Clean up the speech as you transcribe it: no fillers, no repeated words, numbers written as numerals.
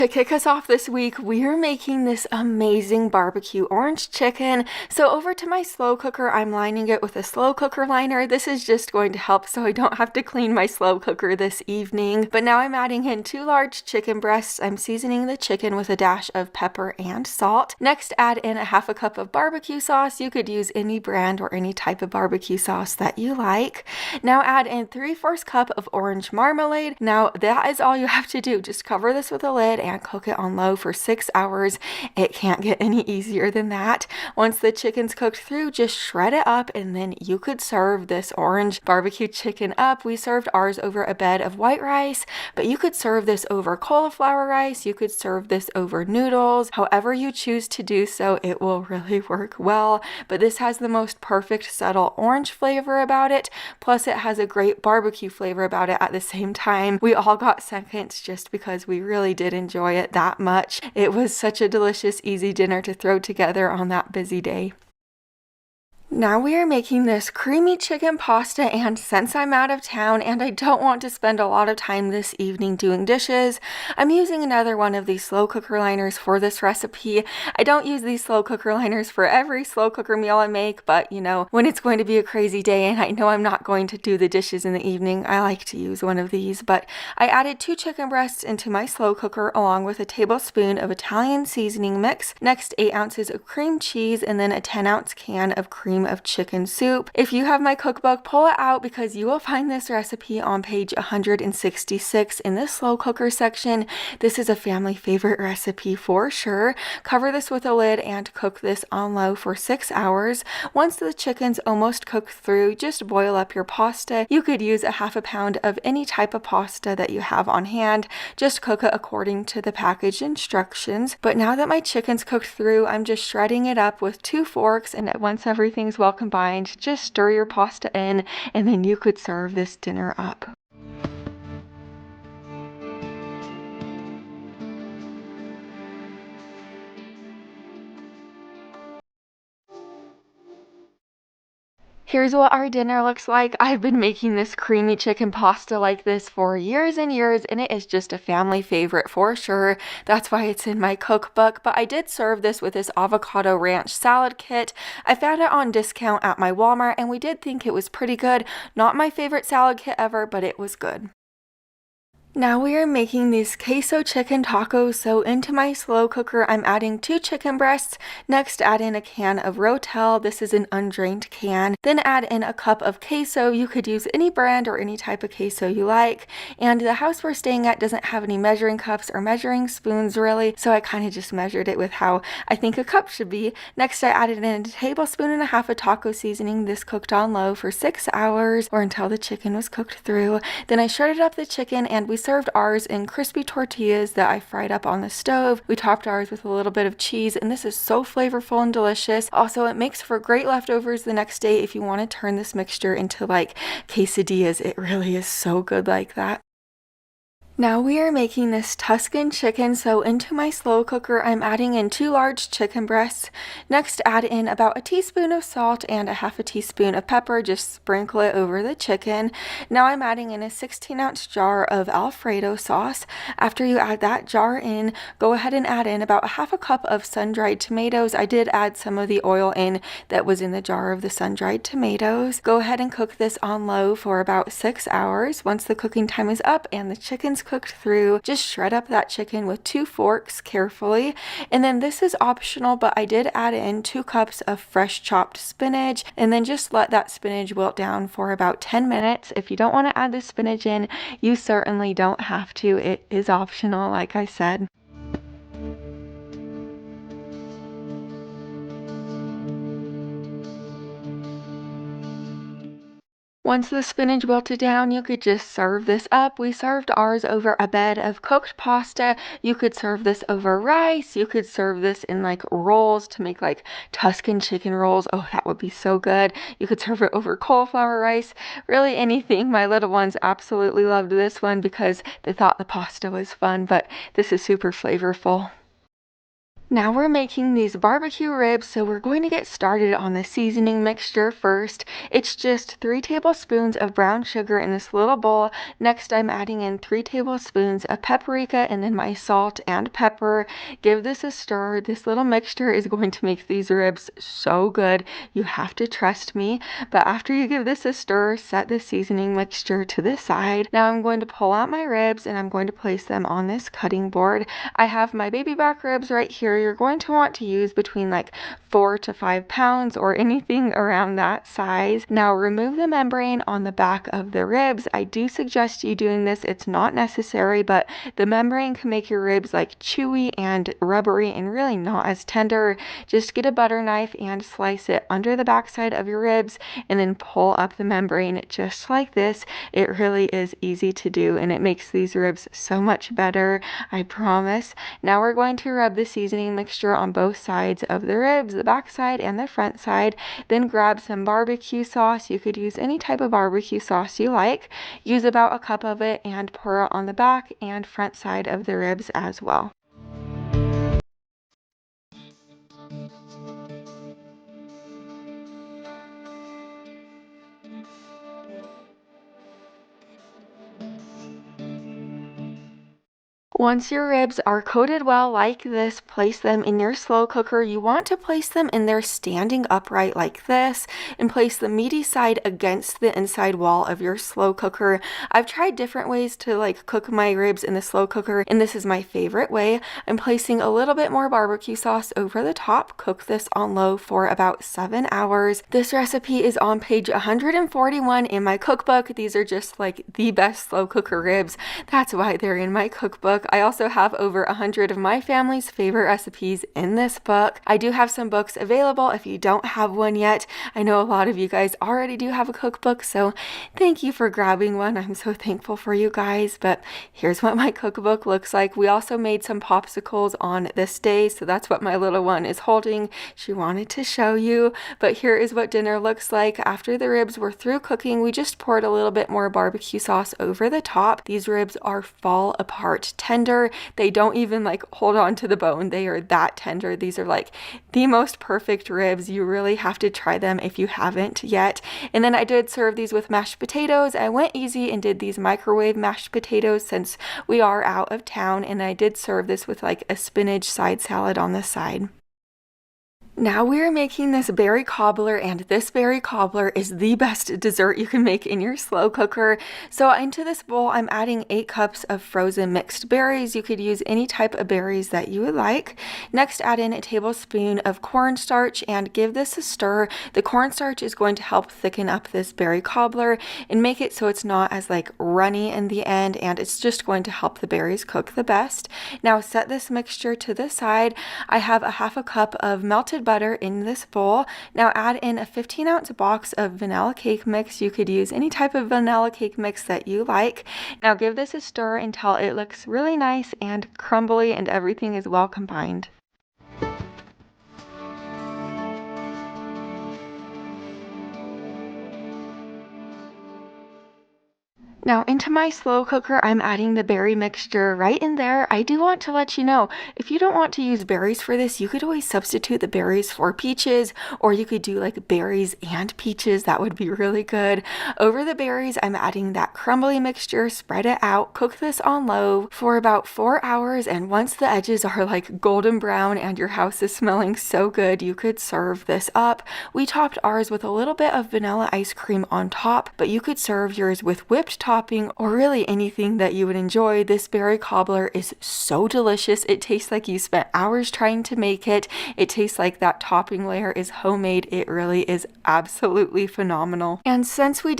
To kick us off this week, we are making this amazing barbecue orange chicken. So over to my slow cooker, I'm lining it with a slow cooker liner. This is just going to help so I don't have to clean my slow cooker this evening. But now I'm adding in 2 large chicken breasts. I'm seasoning the chicken with a dash of pepper and salt. Next, add in a 1/2 cup of barbecue sauce. You could use any brand or any type of barbecue sauce that you like. Now add in 3/4 cup of orange marmalade. Now that is all you have to do. Just cover this with a lid and cook it on low for 6 hours. It can't get any easier than that. Once the chicken's cooked through, just shred it up and then you could serve this orange barbecue chicken up. We served ours over a bed of white rice, but you could serve this over cauliflower rice. You could serve this over noodles. However you choose to do so, it will really work well. But this has the most perfect subtle orange flavor about it. Plus it has a great barbecue flavor about it at the same time. We all got seconds just because we really did enjoy it that much. It was such a delicious, easy dinner to throw together on that busy day. Now we are making this creamy chicken pasta, and since I'm out of town and I don't want to spend a lot of time this evening doing dishes, I'm using another one of these slow cooker liners for this recipe. I don't use these slow cooker liners for every slow cooker meal I make, but you know, when it's going to be a crazy day and I know I'm not going to do the dishes in the evening, I like to use one of these. But I added 2 chicken breasts into my slow cooker along with a tablespoon of Italian seasoning mix. Next, 8 ounces of cream cheese and then a 10-ounce can of cream of chicken soup. If you have my cookbook, pull it out because you will find this recipe on page 166 in the slow cooker section. This is a family favorite recipe for sure. Cover this with a lid and cook this on low for 6 hours. Once the chicken's almost cooked through, just boil up your pasta. You could use a 1/2 pound of any type of pasta that you have on hand. Just cook it according to the package instructions. But now that my chicken's cooked through, I'm just shredding it up with 2 forks, and once everything's well combined, just stir your pasta in and then you could serve this dinner up. Here's what our dinner looks like. I've been making this creamy chicken pasta like this for years and years, and it is just a family favorite for sure. That's why it's in my cookbook. But I did serve this with this avocado ranch salad kit. I found it on discount at my Walmart, and we did think it was pretty good. Not my favorite salad kit ever, but it was good. Now we are making these queso chicken tacos. So into my slow cooker, I'm adding 2 chicken breasts. Next, add in a can of Rotel. This is an undrained can. Then add in a cup of queso. You could use any brand or any type of queso you like. And the house we're staying at doesn't have any measuring cups or measuring spoons really. So I kind of just measured it with how I think a cup should be. Next, I added in a tablespoon and a half of taco seasoning. This cooked on low for 6 hours or until the chicken was cooked through. Then I shredded up the chicken and we served ours in crispy tortillas that I fried up on the stove. We topped ours with a little bit of cheese, and this is so flavorful and delicious. Also, it makes for great leftovers the next day if you want to turn this mixture into like quesadillas. It really is so good like that. Now we are making this Tuscan chicken, so into my slow cooker I'm adding in 2 large chicken breasts. Next, add in about a teaspoon of salt and a 1/2 teaspoon of pepper. Just sprinkle it over the chicken. Now I'm adding in a 16-ounce jar of Alfredo sauce. After you add that jar in, go ahead and add in about a 1/2 cup of sun-dried tomatoes. I did add some of the oil in that was in the jar of the sun-dried tomatoes. Go ahead and cook this on low for about 6 hours. Once the cooking time is up and the chicken's cooked through, just shred up that chicken with 2 forks carefully. And then this is optional, but I did add in 2 cups of fresh chopped spinach, and then just let that spinach wilt down for about 10 minutes. If you don't want to add the spinach in, you certainly don't have to. It is optional, like I said. Once the spinach wilted down, you could just serve this up. We served ours over a bed of cooked pasta. You could serve this over rice. You could serve this in like rolls to make like Tuscan chicken rolls. Oh, that would be so good. You could serve it over cauliflower rice. Really anything. My little ones absolutely loved this one because they thought the pasta was fun, but this is super flavorful. Now we're making these barbecue ribs, so we're going to get started on the seasoning mixture first. It's just 3 tablespoons of brown sugar in this little bowl. Next, I'm adding in 3 tablespoons of paprika and then my salt and pepper. Give this a stir. This little mixture is going to make these ribs so good. You have to trust me. But after you give this a stir, set the seasoning mixture to the side. Now I'm going to pull out my ribs and I'm going to place them on this cutting board. I have my baby back ribs right here. You're going to want to use between like 4 to 5 pounds or anything around that size. Now remove the membrane on the back of the ribs. I do suggest you doing this. It's not necessary, but the membrane can make your ribs like chewy and rubbery and really not as tender. Just get a butter knife and slice it under the backside of your ribs and then pull up the membrane just like this. It really is easy to do and it makes these ribs so much better, I promise. Now we're going to rub the seasoning mixture on both sides of the ribs, the back side and the front side. Then grab some barbecue sauce. You could use any type of barbecue sauce you like. Use about a cup of it and pour it on the back and front side of the ribs as well. Once your ribs are coated well like this, place them in your slow cooker. You want to place them in there standing upright like this and place the meaty side against the inside wall of your slow cooker. I've tried different ways to like cook my ribs in the slow cooker and this is my favorite way. I'm placing a little bit more barbecue sauce over the top. Cook this on low for about 7 hours. This recipe is on page 141 in my cookbook. These are just like the best slow cooker ribs. That's why they're in my cookbook. I also have over 100 of my family's favorite recipes in this book. I do have some books available if you don't have one yet. I know a lot of you guys already do have a cookbook, so thank you for grabbing one. I'm so thankful for you guys, but here's what my cookbook looks like. We also made some popsicles on this day, so that's what my little one is holding. She wanted to show you, but here is what dinner looks like. After the ribs were through cooking, we just poured a little bit more barbecue sauce over the top. These ribs are fall apart tender. They don't even like hold on to the bone. They are that tender. These are like the most perfect ribs. You really have to try them if you haven't yet. And then I did serve these with mashed potatoes. I went easy and did these microwave mashed potatoes since we are out of town. And I did serve this with like a spinach side salad on the side. Now we're making this berry cobbler, and this berry cobbler is the best dessert you can make in your slow cooker. So into this bowl, I'm adding 8 cups of frozen mixed berries. You could use any type of berries that you would like. Next, add in a tablespoon of cornstarch and give this a stir. The cornstarch is going to help thicken up this berry cobbler and make it so it's not as like runny in the end, and it's just going to help the berries cook the best. Now set this mixture to the side. I have a half a cup of melted butter in this bowl. Now add in a 15-ounce box of vanilla cake mix. You could use any type of vanilla cake mix that you like. Now give this a stir until it looks really nice and crumbly and everything is well combined. Now into my slow cooker, I'm adding the berry mixture right in there. I do want to let you know, if you don't want to use berries for this, you could always substitute the berries for peaches, or you could do like berries and peaches. That would be really good. Over the berries, I'm adding that crumbly mixture, spread it out, cook this on low for about 4 hours, and once the edges are like golden brown and your house is smelling so good, you could serve this up. We topped ours with a little bit of vanilla ice cream on top, but you could serve yours with whipped topping or really anything that you would enjoy. This berry cobbler is so delicious. It tastes like you spent hours trying to make it. It tastes like that topping layer is homemade. It really is absolutely phenomenal. And since we did